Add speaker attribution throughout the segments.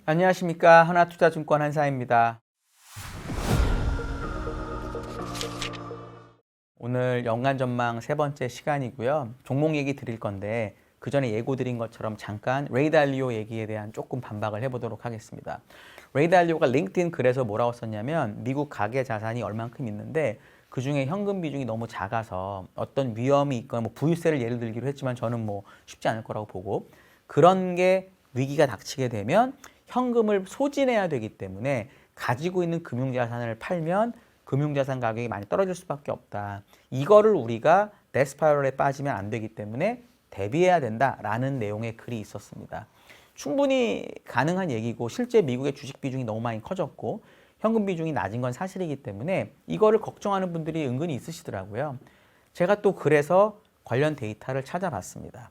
Speaker 1: 안녕하십니까. 하나투자증권 한사입니다. 오늘 연간 전망 세 번째 시간이고요. 종목 얘기 드릴 건데 그 전에 예고 드린 것처럼 잠깐 레이 달리오 얘기에 대한 조금 반박을 해보도록 하겠습니다. 레이 달리오가 링크드인 글에서 뭐라고 썼냐면 미국 가계 자산이 얼만큼 있는데 그중에 현금 비중이 너무 작아서 어떤 위험이 있거나 뭐 부유세를 예를 들기로 했지만 저는 뭐 쉽지 않을 거라고 보고 그런 게 위기가 닥치게 되면 현금을 소진해야 되기 때문에 가지고 있는 금융자산을 팔면 금융자산 가격이 많이 떨어질 수밖에 없다. 이거를 우리가 데스파이럴에 빠지면 안 되기 때문에 대비해야 된다라는 내용의 글이 있었습니다. 충분히 가능한 얘기고 실제 미국의 주식 비중이 너무 많이 커졌고 현금 비중이 낮은 건 사실이기 때문에 이거를 걱정하는 분들이 은근히 있으시더라고요. 제가 또 그래서 관련 데이터를 찾아봤습니다.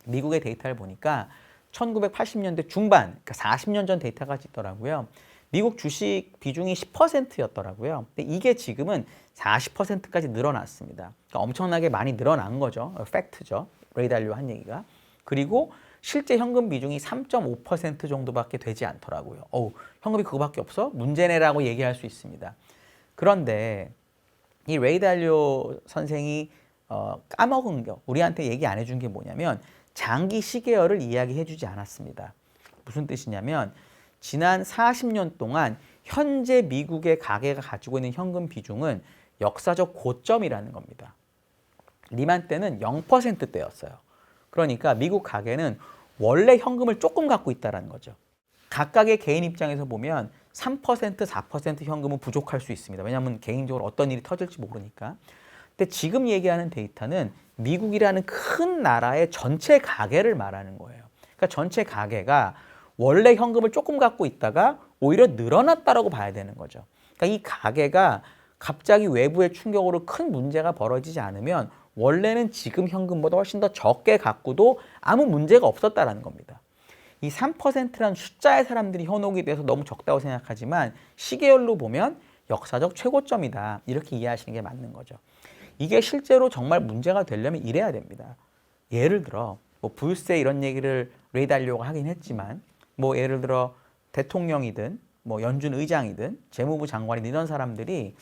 Speaker 1: 미국의 데이터를 보니까 1980년대 중반, 그러니까 40년 전 데이터가 있더라고요. 미국 주식 비중이 10%였더라고요. 근데 이게 지금은 40%까지 늘어났습니다. 그러니까 엄청나게 많이 늘어난 거죠. 팩트죠. 레이 달리오 한 얘기가. 그리고 실제 현금 비중이 3.5% 정도밖에 되지 않더라고요. 현금이 그거밖에 없어? 문제네라고 얘기할 수 있습니다. 그런데 이 레이 달리오 선생이 까먹은 게 우리한테 얘기 안 해준 게 뭐냐면 장기 시계열을 이야기해 주지 않았습니다. 무슨 뜻이냐면 지난 40년 동안 현재 미국의 가계가 가지고 있는 현금 비중은 역사적 고점이라는 겁니다. 리만 때는 0%대였어요. 그러니까 미국 가계는 원래 현금을 조금 갖고 있다는 거죠. 각각의 개인 입장에서 보면 3%, 4% 현금은 부족할 수 있습니다. 왜냐하면 개인적으로 어떤 일이 터질지 모르니까. 근데 지금 얘기하는 데이터는 미국이라는 큰 나라의 전체 가계를 말하는 거예요. 그러니까 전체 가계가 원래 현금을 조금 갖고 있다가 오히려 늘어났다라고 봐야 되는 거죠. 그러니까 이 가계가 갑자기 외부의 충격으로 큰 문제가 벌어지지 않으면 원래는 지금 현금보다 훨씬 더 적게 갖고도 아무 문제가 없었다라는 겁니다. 이 3%라는 숫자의 사람들이 현혹이 돼서 너무 적다고 생각하지만 시계열로 보면 역사적 최고점이다. 이렇게 이해하시는 게 맞는 거죠. 이게 실제로 정말 문제가 되려면 이래야 됩니다. 예를 들어 뭐 부유세 이런 얘기를 레이 달리오가 하긴 했지만 뭐 예를 들어 대통령이든 뭐 연준 의장이든 재무부 장관이든 이런 사람들이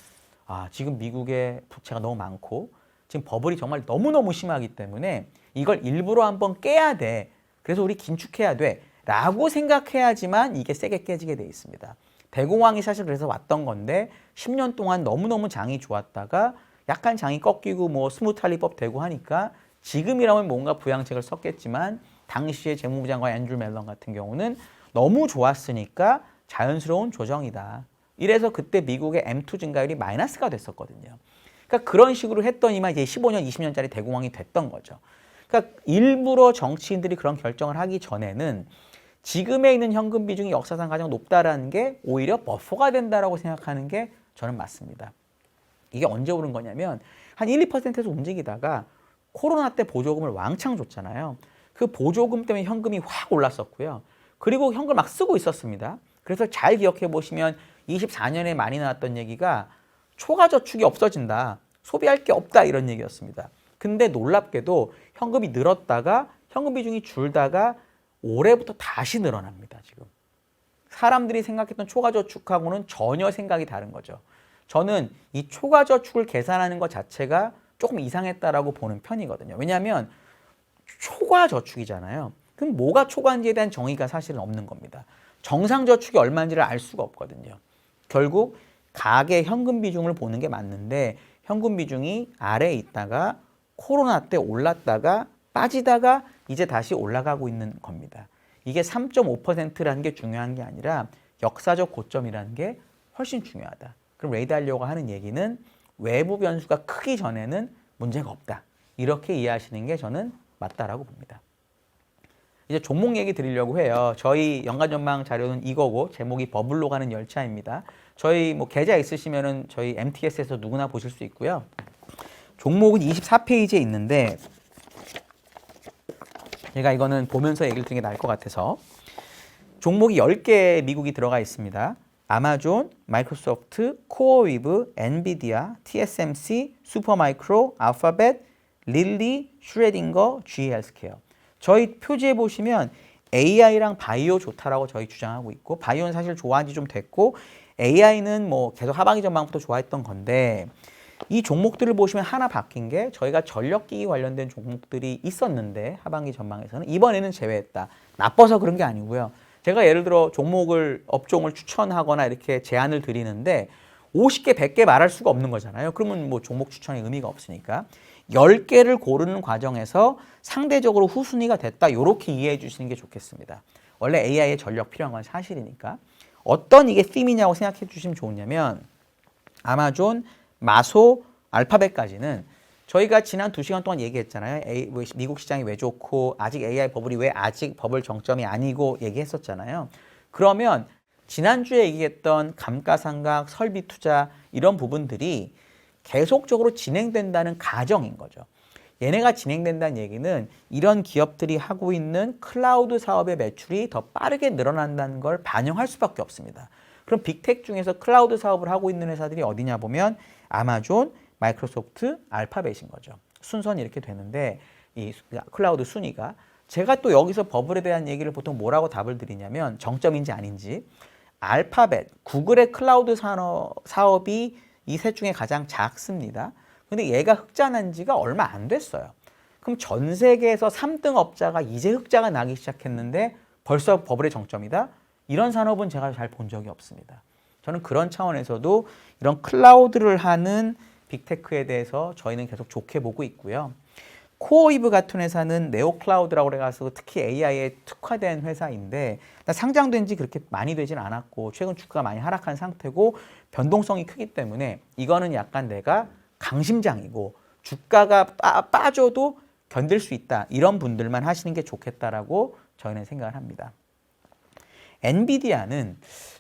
Speaker 1: 지금 미국의 부채가 너무 많고 지금 버블이 정말 너무너무 심하기 때문에 이걸 일부러 한번 깨야 돼. 그래서 우리 긴축해야 돼. 라고 생각해야지만 이게 세게 깨지게 돼 있습니다. 대공황이 사실 그래서 왔던 건데 10년 동안 너무너무 장이 좋았다가 약간 장이 꺾이고 뭐 스무탈리법 되고 하니까 지금이라면 뭔가 부양책을 썼겠지만 당시에 재무부 장관 앤드류 멜런 같은 경우는 너무 좋았으니까 자연스러운 조정이다. 이래서 그때 미국의 M2 증가율이 마이너스가 됐었거든요. 그러니까 그런 식으로 했더니만 이제 15년, 20년짜리 대공황이 됐던 거죠. 그러니까 일부러 정치인들이 그런 결정을 하기 전에는 지금에 있는 현금 비중이 역사상 가장 높다라는 게 오히려 버퍼가 된다라고 생각하는 게 저는 맞습니다. 이게 언제 오른 거냐면 한 1, 2%에서 움직이다가 코로나 때 보조금을 왕창 줬잖아요. 그 보조금 때문에 현금이 확 올랐었고요. 그리고 현금을 막 쓰고 있었습니다. 그래서 잘 기억해 보시면 24년에 많이 나왔던 얘기가 초과 저축이 없어진다. 소비할 게 없다 이런 얘기였습니다. 근데 놀랍게도 현금이 늘었다가 현금 비중이 줄다가 올해부터 다시 늘어납니다. 지금. 사람들이 생각했던 초과 저축하고는 전혀 생각이 다른 거죠. 저는 이 초과 저축을 계산하는 것 자체가 조금 이상했다라고 보는 편이거든요. 왜냐하면 초과 저축이잖아요. 그럼 뭐가 초과인지에 대한 정의가 사실은 없는 겁니다. 정상 저축이 얼마인지를 알 수가 없거든요. 결국 가계 현금 비중을 보는 게 맞는데 현금 비중이 아래에 있다가 코로나 때 올랐다가 빠지다가 이제 다시 올라가고 있는 겁니다. 이게 3.5%라는 게 중요한 게 아니라 역사적 고점이라는 게 훨씬 중요하다. 그럼 레이 달리오가 하는 얘기는 외부 변수가 크기 전에는 문제가 없다. 이렇게 이해하시는 게 저는 맞다라고 봅니다. 이제 종목 얘기 드리려고 해요. 저희 연간 전망 자료는 이거고 제목이 버블로 가는 열차입니다. 저희 뭐 계좌 있으시면은 저희 MTS에서 누구나 보실 수 있고요. 종목은 24페이지에 있는데 제가 이거는 보면서 얘기를 드리는 게 나을 것 같아서 종목이 10개 미국이 들어가 있습니다. 아마존, 마이크로소프트, 코어위브, 엔비디아, TSMC, 슈퍼마이크로, 알파벳, 릴리, 슈레딩거, GE 헬스케어. 저희 표지에 보시면 AI랑 바이오 좋다라고 저희 주장하고 있고, 바이오는 사실 좋아한 지 좀 됐고, AI는 뭐 계속 하반기 전망부터 좋아했던 건데, 이 종목들을 보시면 하나 바뀐 게 저희가 전력기기 관련된 종목들이 있었는데 하반기 전망에서는 이번에는 제외했다. 나빠서 그런 게 아니고요. 제가 예를 들어 업종을 추천하거나 이렇게 제안을 드리는데 50개, 100개 말할 수가 없는 거잖아요. 그러면 뭐 종목 추천에 의미가 없으니까 10개를 고르는 과정에서 상대적으로 후순위가 됐다. 이렇게 이해해 주시는 게 좋겠습니다. 원래 AI에 전력 필요한 건 사실이니까. 어떤 이게 ธี이냐고 생각해 주시면 좋으냐면 아마존, 마소, 알파벳까지는 저희가 지난 2시간 동안 얘기했잖아요. 미국 시장이 왜 좋고 아직 AI 버블이 왜 아직 버블 정점이 아니고 얘기했었잖아요. 그러면 지난주에 얘기했던 감가상각, 설비 투자 이런 부분들이 계속적으로 진행된다는 가정인 거죠. 얘네가 진행된다는 얘기는 이런 기업들이 하고 있는 클라우드 사업의 매출이 더 빠르게 늘어난다는 걸 반영할 수밖에 없습니다. 그럼 빅텍 중에서 클라우드 사업을 하고 있는 회사들이 어디냐 보면 아마존, 마이크로소프트, 알파벳인 거죠. 순서는 이렇게 되는데 이 클라우드 순위가 제가 또 여기서 버블에 대한 얘기를 보통 뭐라고 답을 드리냐면 정점인지 아닌지 알파벳, 구글의 클라우드 사업이 이 셋 중에 가장 작습니다. 근데 얘가 흑자난 지가 얼마 안 됐어요. 그럼 전 세계에서 3등 업자가 이제 흑자가 나기 시작했는데 벌써 버블의 정점이다? 이런 산업은 제가 잘 본 적이 없습니다. 저는 그런 차원에서도 이런 클라우드를 하는 빅테크에 대해서 저희는 계속 좋게 보고 있고요. 코어이브 같은 회사는 네오클라우드라고 해가지고 특히 AI에 특화된 회사인데 상장된 지 그렇게 많이 되진 않았고 최근 주가가 많이 하락한 상태고 변동성이 크기 때문에 이거는 약간 내가 강심장이고 주가가 빠져도 견딜 수 있다. 이런 분들만 하시는 게 좋겠다라고 저희는 생각을 합니다. 엔비디아는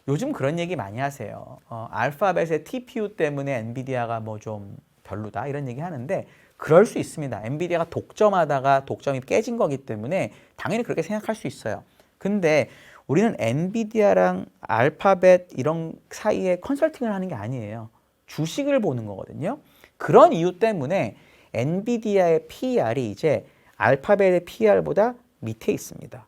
Speaker 1: 요즘 그런 얘기 많이 하세요. 알파벳의 TPU 때문에 엔비디아가 뭐 좀 별로다 이런 얘기 하는데 그럴 수 있습니다. 엔비디아가 독점하다가 독점이 깨진 거기 때문에 당연히 그렇게 생각할 수 있어요. 근데 우리는 엔비디아랑 알파벳 이런 사이에 컨설팅을 하는 게 아니에요. 주식을 보는 거거든요. 그런 이유 때문에 엔비디아의 PER이 이제 알파벳의 PER보다 밑에 있습니다.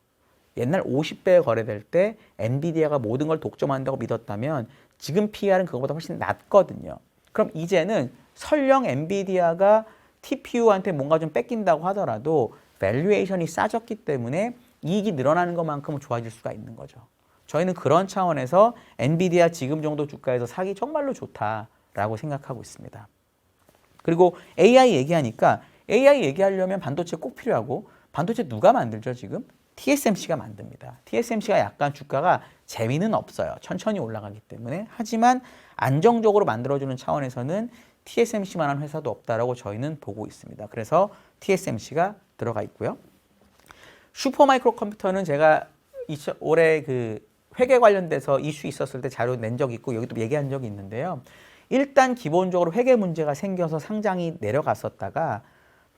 Speaker 1: 옛날 50배에 거래될 때 엔비디아가 모든 걸 독점한다고 믿었다면 지금 PER은 그거보다 훨씬 낮거든요. 그럼 이제는 설령 엔비디아가 TPU한테 뭔가 좀 뺏긴다고 하더라도 밸류에이션이 싸졌기 때문에 이익이 늘어나는 것만큼은 좋아질 수가 있는 거죠. 저희는 그런 차원에서 엔비디아 지금 정도 주가에서 사기 정말로 좋다라고 생각하고 있습니다. 그리고 AI 얘기하니까 AI 얘기하려면 반도체 꼭 필요하고 반도체 누가 만들죠 지금? TSMC가 만듭니다. TSMC가 약간 주가가 재미는 없어요. 천천히 올라가기 때문에. 하지만 안정적으로 만들어주는 차원에서는 TSMC만한 회사도 없다라고 저희는 보고 있습니다. 그래서 TSMC가 들어가 있고요. 슈퍼마이크로 컴퓨터는 제가 올해 그 회계 관련돼서 이슈 있었을 때 자료 낸 적이 있고 여기도 얘기한 적이 있는데요. 일단 기본적으로 회계 문제가 생겨서 상장이 내려갔었다가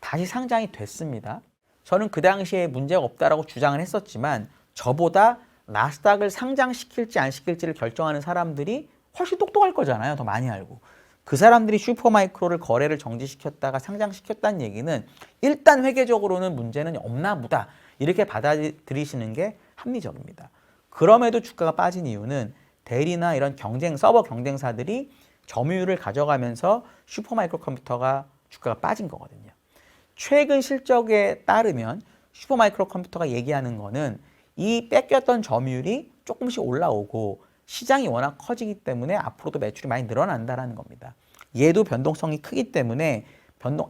Speaker 1: 다시 상장이 됐습니다. 저는 그 당시에 문제가 없다라고 주장을 했었지만 저보다 나스닥을 상장시킬지 안 시킬지를 결정하는 사람들이 훨씬 똑똑할 거잖아요. 더 많이 알고. 그 사람들이 슈퍼마이크로를 거래를 정지시켰다가 상장시켰다는 얘기는 일단 회계적으로는 문제는 없나 보다. 이렇게 받아들이시는 게 합리적입니다. 그럼에도 주가가 빠진 이유는 대리나 이런 서버 경쟁사들이 점유율을 가져가면서 슈퍼마이크로 컴퓨터가 주가가 빠진 거거든요. 최근 실적에 따르면 슈퍼마이크로 컴퓨터가 얘기하는 거는 이 뺏겼던 점유율이 조금씩 올라오고 시장이 워낙 커지기 때문에 앞으로도 매출이 많이 늘어난다는 겁니다. 얘도 변동성이 크기 때문에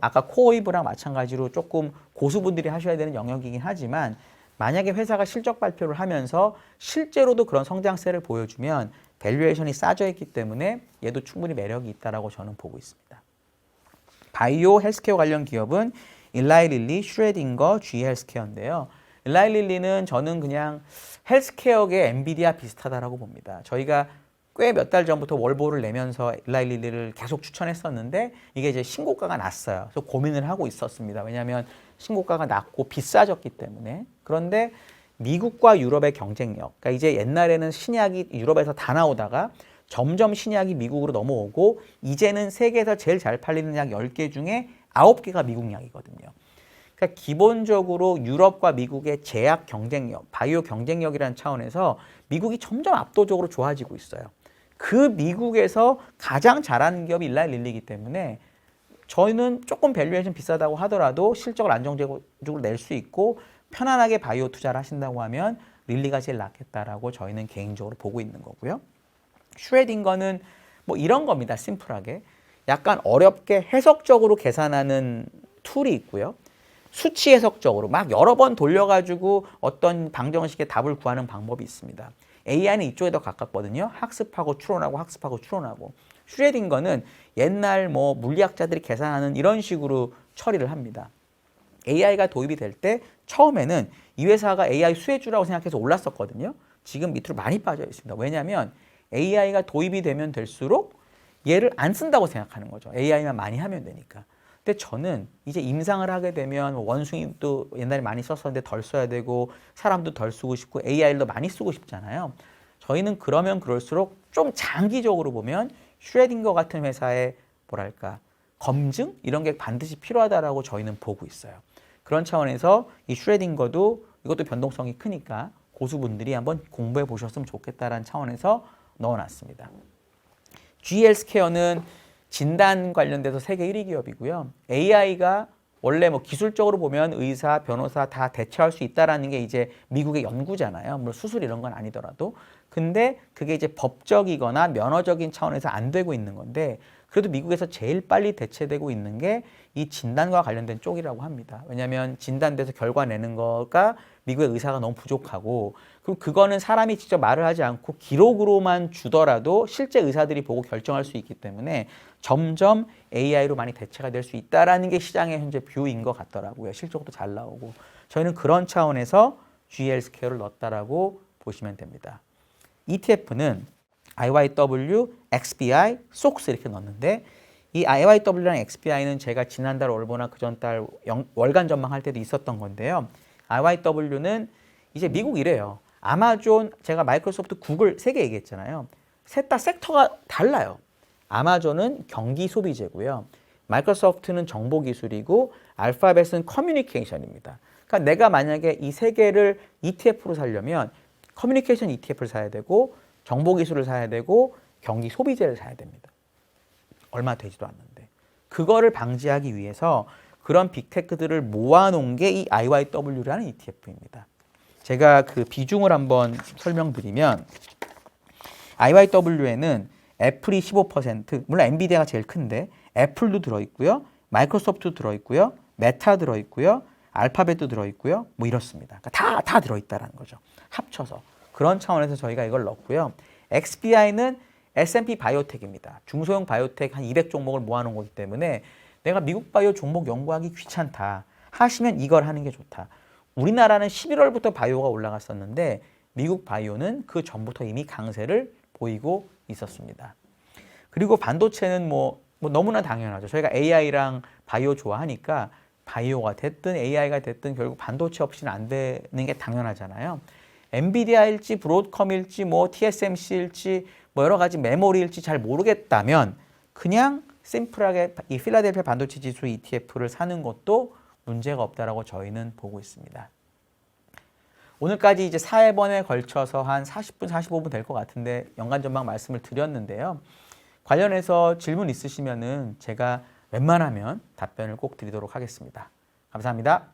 Speaker 1: 아까 코어이브랑 마찬가지로 조금 고수분들이 하셔야 되는 영역이긴 하지만 만약에 회사가 실적 발표를 하면서 실제로도 그런 성장세를 보여주면 밸류에이션이 싸져 있기 때문에 얘도 충분히 매력이 있다고 저는 보고 있습니다. 바이오 헬스케어 관련 기업은 일라이 릴리, 슈레딩거, G 헬스케어인데요. 일라이 릴리는 저는 그냥 헬스케어계 엔비디아 비슷하다라고 봅니다. 저희가 꽤 몇 달 전부터 월보를 내면서 일라이 릴리를 계속 추천했었는데 이게 이제 신고가가 났어요. 그래서 고민을 하고 있었습니다. 왜냐하면 신고가가 낮고 비싸졌기 때문에. 그런데 미국과 유럽의 경쟁력, 그러니까 이제 옛날에는 신약이 유럽에서 다 나오다가 점점 신약이 미국으로 넘어오고 이제는 세계에서 제일 잘 팔리는 약 10개 중에 9개가 미국 약이거든요. 그러니까 기본적으로 유럽과 미국의 제약 경쟁력, 바이오 경쟁력이라는 차원에서 미국이 점점 압도적으로 좋아지고 있어요. 그 미국에서 가장 잘하는 기업이 일라이 릴리이기 때문에 저희는 조금 밸류에이션 비싸다고 하더라도 실적을 안정적으로 낼 수 있고 편안하게 바이오 투자를 하신다고 하면 릴리가 제일 낫겠다라고 저희는 개인적으로 보고 있는 거고요. 슈레딩거는 뭐 이런 겁니다. 심플하게. 약간 어렵게 해석적으로 계산하는 툴이 있고요. 수치 해석적으로 막 여러 번 돌려가지고 어떤 방정식의 답을 구하는 방법이 있습니다. AI는 이쪽에 더 가깝거든요. 학습하고 추론하고 학습하고 추론하고. 슈레딩거는 옛날 뭐 물리학자들이 계산하는 이런 식으로 처리를 합니다. AI가 도입이 될 때 처음에는 이 회사가 AI 수혜주라고 생각해서 올랐었거든요. 지금 밑으로 많이 빠져 있습니다. 왜냐하면 AI가 도입이 되면 될수록 얘를 안 쓴다고 생각하는 거죠. AI만 많이 하면 되니까. 근데 저는 이제 임상을 하게 되면 원숭이도 옛날에 많이 썼었는데 덜 써야 되고 사람도 덜 쓰고 싶고 AI를 더 많이 쓰고 싶잖아요. 저희는 그러면 그럴수록 좀 장기적으로 보면 슈레딩거 같은 회사의 뭐랄까 검증 이런 게 반드시 필요하다라고 저희는 보고 있어요. 그런 차원에서 이 슈레딩거도 이것도 변동성이 크니까 고수분들이 한번 공부해 보셨으면 좋겠다라는 차원에서 넣어놨습니다. GL스퀘어는 진단 관련돼서 세계 1위 기업이고요. AI가 원래 뭐 기술적으로 보면 의사, 변호사 다 대체할 수 있다라는 게 이제 미국의 연구잖아요. 물론 수술 이런 건 아니더라도. 근데 그게 이제 법적이거나 면허적인 차원에서 안 되고 있는 건데 그래도 미국에서 제일 빨리 대체되고 있는 게 이 진단과 관련된 쪽이라고 합니다. 왜냐하면 진단돼서 결과 내는 거가 미국의 의사가 너무 부족하고 그리고 그거는 사람이 직접 말을 하지 않고 기록으로만 주더라도 실제 의사들이 보고 결정할 수 있기 때문에 점점 AI로 많이 대체가 될 수 있다라는 게 시장의 현재 뷰인 것 같더라고요. 실적도 잘 나오고 저희는 그런 차원에서 GL스퀘어를 넣었다라고 보시면 됩니다. ETF는 IYW, XBI, SOX 이렇게 넣었는데 이 IYW랑 XBI는 제가 지난달 월보나 그전달 월간 전망할 때도 있었던 건데요. IYW는 이제 미국 이래요. 아마존, 제가 마이크로소프트, 구글 세 개 얘기했잖아요. 셋 다 섹터가 달라요. 아마존은 경기 소비재고요. 마이크로소프트는 정보 기술이고 알파벳은 커뮤니케이션입니다. 그러니까 내가 만약에 이 세 개를 ETF로 사려면 커뮤니케이션 ETF를 사야 되고 정보 기술을 사야 되고 경기 소비재를 사야 됩니다. 얼마 되지도 않는데. 그거를 방지하기 위해서 그런 빅테크들을 모아놓은 게 이 IYW라는 ETF입니다. 제가 그 비중을 한번 설명드리면 IYW에는 애플이 15%, 물론 엔비디아가 제일 큰데 애플도 들어있고요. 마이크로소프트도 들어있고요. 메타 들어있고요. 알파벳도 들어있고요. 뭐 이렇습니다. 그러니까 다 들어있다는 거죠. 합쳐서. 그런 차원에서 저희가 이걸 넣었고요. XBI는 S&P 바이오텍입니다. 중소형 바이오텍 한 200종목을 모아놓은 거기 때문에 내가 미국 바이오 종목 연구하기 귀찮다 하시면 이걸 하는 게 좋다. 우리나라는 11월부터 바이오가 올라갔었는데 미국 바이오는 그 전부터 이미 강세를 보이고 있었습니다. 그리고 반도체는 뭐 너무나 당연하죠. 저희가 AI랑 바이오 좋아하니까 바이오가 됐든 AI가 됐든 결국 반도체 없이는 안 되는 게 당연하잖아요. 엔비디아일지 브로드컴일지 뭐 TSMC일지 뭐 여러 가지 메모리일지 잘 모르겠다면 그냥 심플하게 이 필라델피아 반도체 지수 ETF를 사는 것도 문제가 없다라고 저희는 보고 있습니다. 오늘까지 이제 4회번에 걸쳐서 한 40분, 45분 될 것 같은데 연간 전망 말씀을 드렸는데요. 관련해서 질문 있으시면은 제가 웬만하면 답변을 꼭 드리도록 하겠습니다. 감사합니다.